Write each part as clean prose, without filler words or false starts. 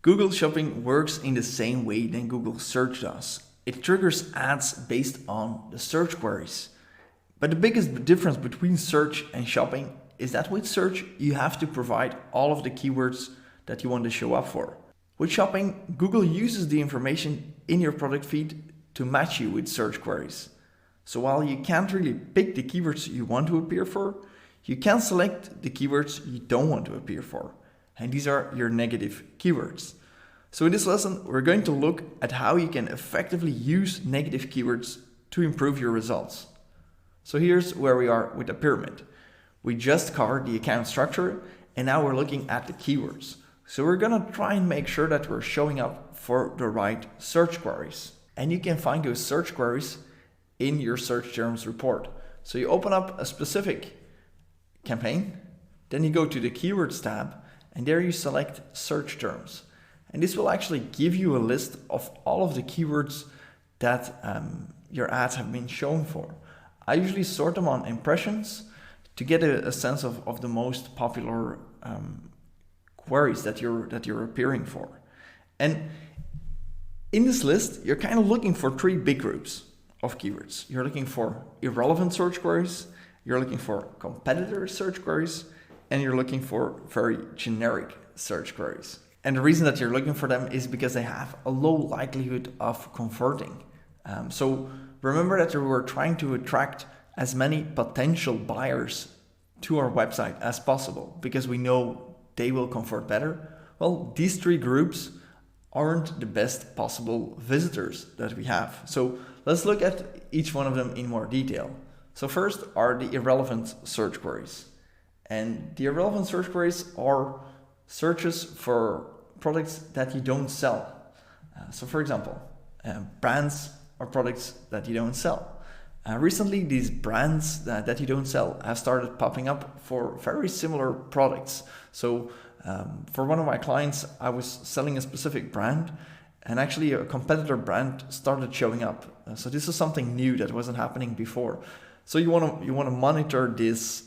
Google Shopping works in the same way than Google Search does. It triggers ads based on the search queries. But the biggest difference between search and shopping is that with search, you have to provide all of the keywords that you want to show up for. With shopping, Google uses the information in your product feed to match you with search queries. So while you can't really pick the keywords you want to appear for, you can select the keywords you don't want to appear for. And these are your negative keywords. So in this lesson, we're going to look at how you can effectively use negative keywords to improve your results. So here's where we are with the pyramid. We just covered the account structure, and now we're looking at the keywords. So we're gonna try and make sure that we're showing up for the right search queries. And you can find those search queries in your search terms report. So you open up a specific campaign, then you go to the keywords tab, and there you select search terms. And this will actually give you a list of all of the keywords that your ads have been shown for. I usually sort them on impressions to get a sense of the most popular queries that you're appearing for. And in this list, you're kind of looking for three big groups of keywords. You're looking for irrelevant search queries, you're looking for competitor search queries, and you're looking for very generic search queries. And the reason that you're looking for them is because they have a low likelihood of converting. So remember that we're trying to attract as many potential buyers to our website as possible because we know they will convert better. Well, these three groups aren't the best possible visitors that we have. So let's look at each one of them in more detail. So first are the irrelevant search queries. And the irrelevant search queries are searches for products that you don't sell. So for example, brands or products that you don't sell. Recently, these brands that you don't sell have started popping up for very similar products. So for one of my clients, I was selling a specific brand, and actually a competitor brand started showing up. So this is something new that wasn't happening before. So you want to monitor this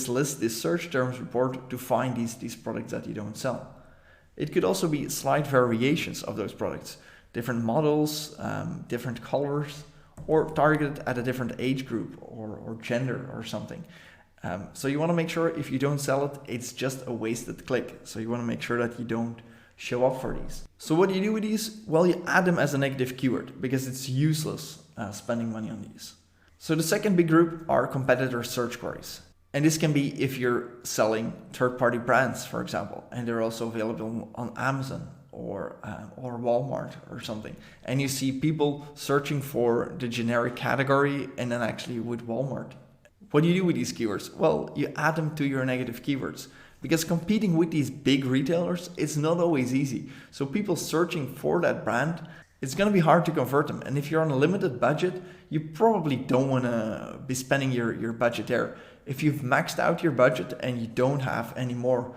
list, this search terms report, to find these products that you don't sell. It could also be slight variations of those products, different models, different colors, or targeted at a different age group or gender or something. So you want to make sure if you don't sell it, it's just a wasted click. So you want to make sure that you don't show up for these. So what do you do with these? Well, you add them as a negative keyword because it's useless spending money on these. So the second big group are competitor search queries. And this can be if you're selling third-party brands, for example, and they're also available on Amazon or Walmart or something. And you see people searching for the generic category and then actually with Walmart. What do you do with these keywords? Well, you add them to your negative keywords because competing with these big retailers, it's not always easy. So people searching for that brand, it's going to be hard to convert them. And if you're on a limited budget, you probably don't want to be spending your budget there. If you've maxed out your budget and you don't have any more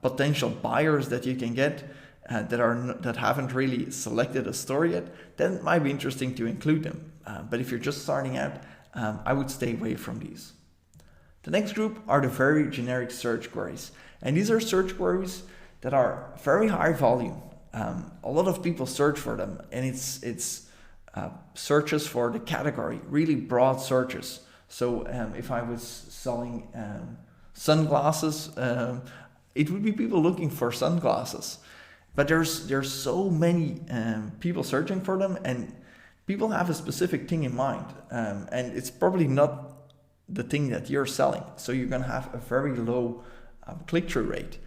potential buyers that you can get that haven't really selected a store yet, then it might be interesting to include them. But if you're just starting out, I would stay away from these. The next group are the very generic search queries. And these are search queries that are very high volume. A lot of people search for them, and it's searches for the category, really broad searches. So if I was selling sunglasses, it would be people looking for sunglasses. But there's so many people searching for them, and people have a specific thing in mind, and it's probably not the thing that you're selling. So you're gonna have a very low click-through rate.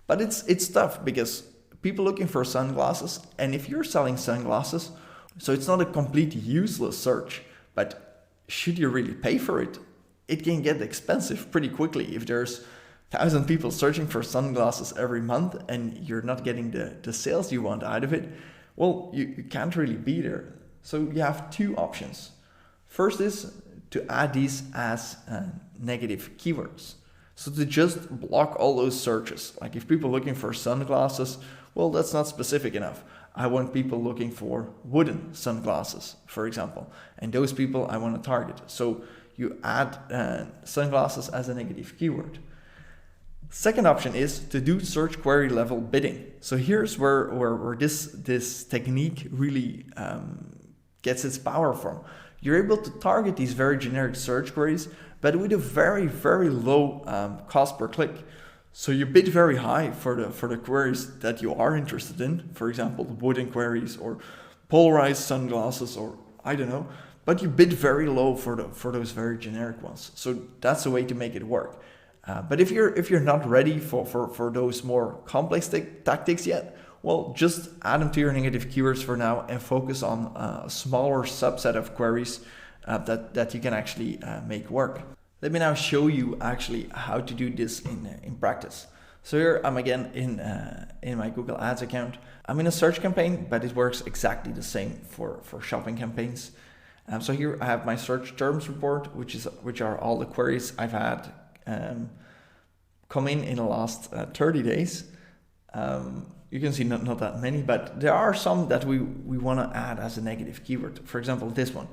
But it's tough because people looking for sunglasses, and if you're selling sunglasses, so it's not a complete useless search, but should you really pay for it? It can get expensive pretty quickly if there's 1,000 people searching for sunglasses every month and you're not getting the sales you want out of it. Well, you can't really be there. So you have two options. First is to add these as negative keywords. So to just block all those searches. Like if people looking for sunglasses, well, that's not specific enough. I want people looking for wooden sunglasses, for example. And those people I want to target. So you add sunglasses as a negative keyword. Second option is to do search query level bidding. So here's where this technique really gets its power from. You're able to target these very generic search queries, but with a very, very low cost per click. So you bid very high for the queries that you are interested in, for example, wooden queries or polarized sunglasses, or I don't know, but you bid very low for those very generic ones. So that's a way to make it work. But if you're not ready for those more complex tactics yet, well, just add them to your negative keywords for now and focus on a smaller subset of queries that you can actually make work. Let me now show you actually how to do this in practice. So here I'm again in my Google Ads account. I'm in a search campaign, but it works exactly the same for shopping campaigns. So here I have my search terms report, which are all the queries I've had come in the last 30 days. You can see not that many, but there are some that we want to add as a negative keyword. For example, this one.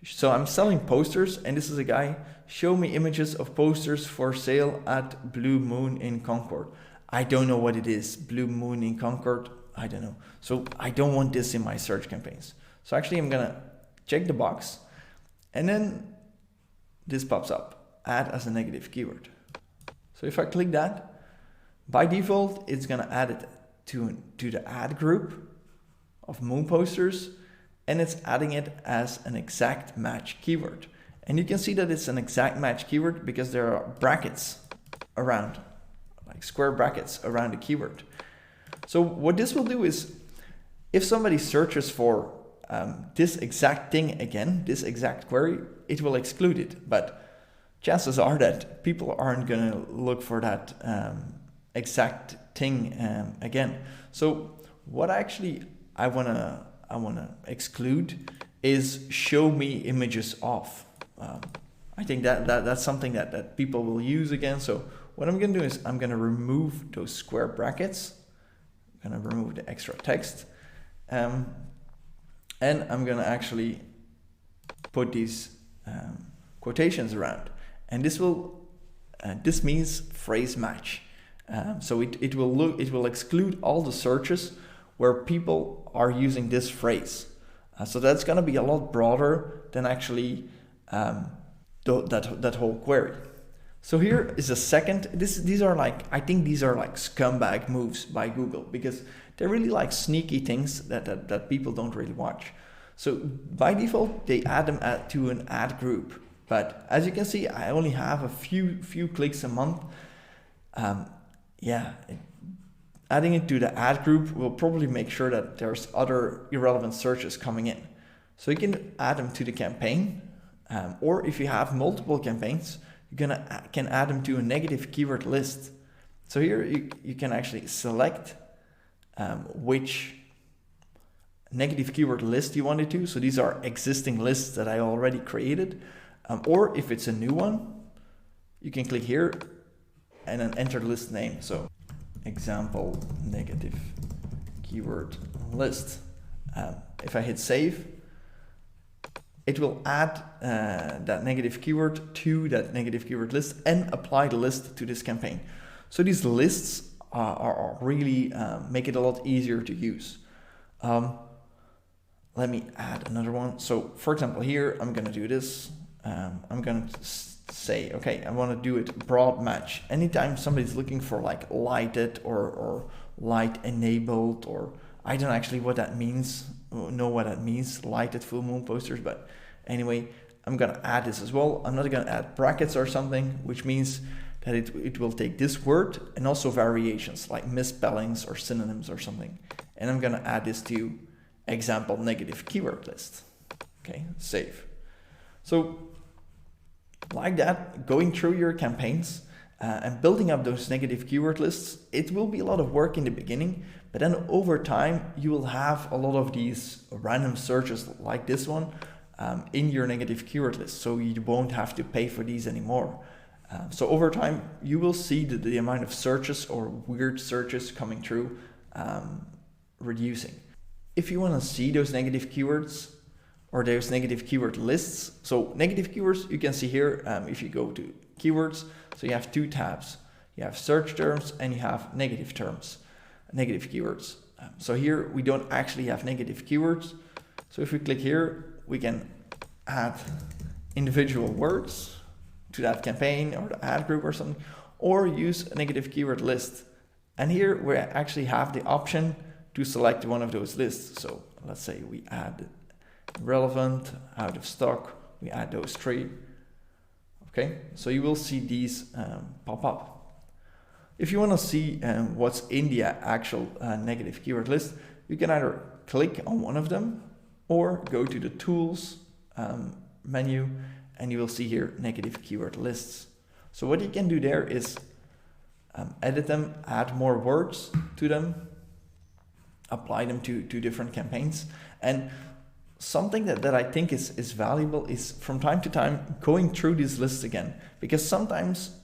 So I'm selling posters, and this is a guy, show me images of posters for sale at Blue Moon in Concord. I don't know what it is, Blue Moon in Concord, I don't know. So I don't want this in my search campaigns. So actually I'm gonna check the box, and then this pops up, add as a negative keyword. So if I click that, by default, it's gonna add it to the ad group of moon posters, and it's adding it as an exact match keyword. And you can see that it's an exact match keyword because there are brackets around, like square brackets around the keyword. So what this will do is, if somebody searches for this exact thing again, this exact query, it will exclude it. But chances are that people aren't gonna look for that exact thing again. So what actually I wanna exclude is show me images of. I think that's something that people will use again. So what I'm gonna do is I'm gonna remove those square brackets. I'm gonna remove the extra text, and I'm gonna actually put these quotations around. And this means phrase match. So it will exclude all the searches where people are using this phrase. So that's going to be a lot broader than actually that whole query. So here is a second. These are like, I think these are like scumbag moves by Google, because they're really like sneaky things that people don't really watch. So by default, they add them to an ad group. But as you can see, I only have a few clicks a month. Adding it to the ad group will probably make sure that there's other irrelevant searches coming in. So you can add them to the campaign, or if you have multiple campaigns, you can add them to a negative keyword list. So here you can actually select which negative keyword list you want it to. So these are existing lists that I already created. Or if it's a new one, you can click here and then enter the list name. So example negative keyword list. If I hit save, it will add that negative keyword to that negative keyword list and apply the list to this campaign. So these lists are really make it a lot easier to use. Let me add another one. So for example, here I'm going to do this. I'm going to say, okay, I want to do it broad match. Anytime somebody's looking for like lighted or light enabled, or I don't actually know what that means, lighted full moon posters, but anyway, I'm going to add this as well. I'm not going to add brackets or something, which means that it will take this word and also variations like misspellings or synonyms or something. And I'm going to add this to example negative keyword list. Okay, save. So like that, going through your campaigns and building up those negative keyword lists, it will be a lot of work in the beginning, but then over time, you will have a lot of these random searches like this one in your negative keyword list. So you won't have to pay for these anymore. So over time, you will see the amount of searches or weird searches coming through reducing. If you want to see those negative keywords, or there's negative keyword lists. So negative keywords, you can see here, if you go to keywords, so you have two tabs. you have search terms, and you have negative terms, negative keywords. So here we don't actually have negative keywords. So if we click here, we can add individual words to that campaign or the ad group or something, or use a negative keyword list. And here we actually have the option to select one of those lists. So let's say we add relevant, out of stock, we add those 3. Okay, so you will see these pop up. If you want to see what's in the actual negative keyword list, you can either click on one of them or go to the tools menu, and you will see here negative keyword lists. So what you can do there is edit them, add more words to them, apply them to different campaigns. And something that I think is valuable is from time to time going through these lists again, because sometimes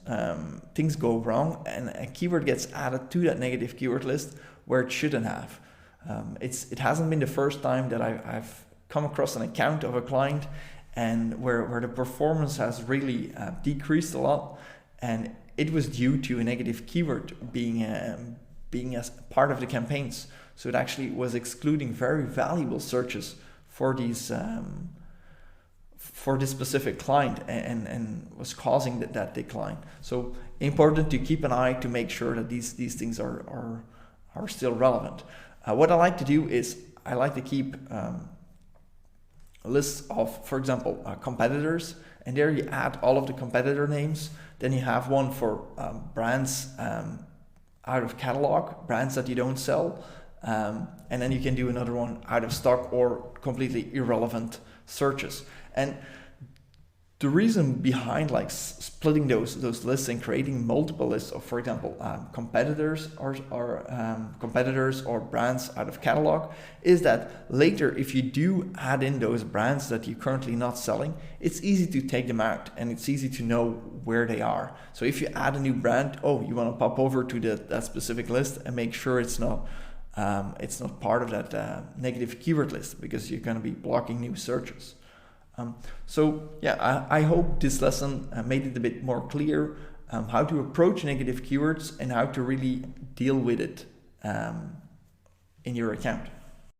things go wrong and a keyword gets added to that negative keyword list where it shouldn't have. It hasn't been the first time that I've come across an account of a client and where the performance has really decreased a lot, and it was due to a negative keyword being as part of the campaigns. So it actually was excluding very valuable searches for these for this specific client, and was causing that decline. So important to keep an eye to make sure that these things are still relevant. What I like to do is I like to keep lists of, for example, competitors, and there you add all of the competitor names. Then you have one for brands out of catalog, brands that you don't sell. And then you can do another one out of stock or completely irrelevant searches. And the reason behind like splitting those lists and creating multiple lists of, for example, competitors or brands out of catalog is that later, if you do add in those brands that you're currently not selling, it's easy to take them out and it's easy to know where they are. So if you add a new brand, you want to pop over to that specific list and make sure it's not part of that negative keyword list, because you're going to be blocking new searches. I hope this lesson made it a bit more clear how to approach negative keywords and how to really deal with it in your account.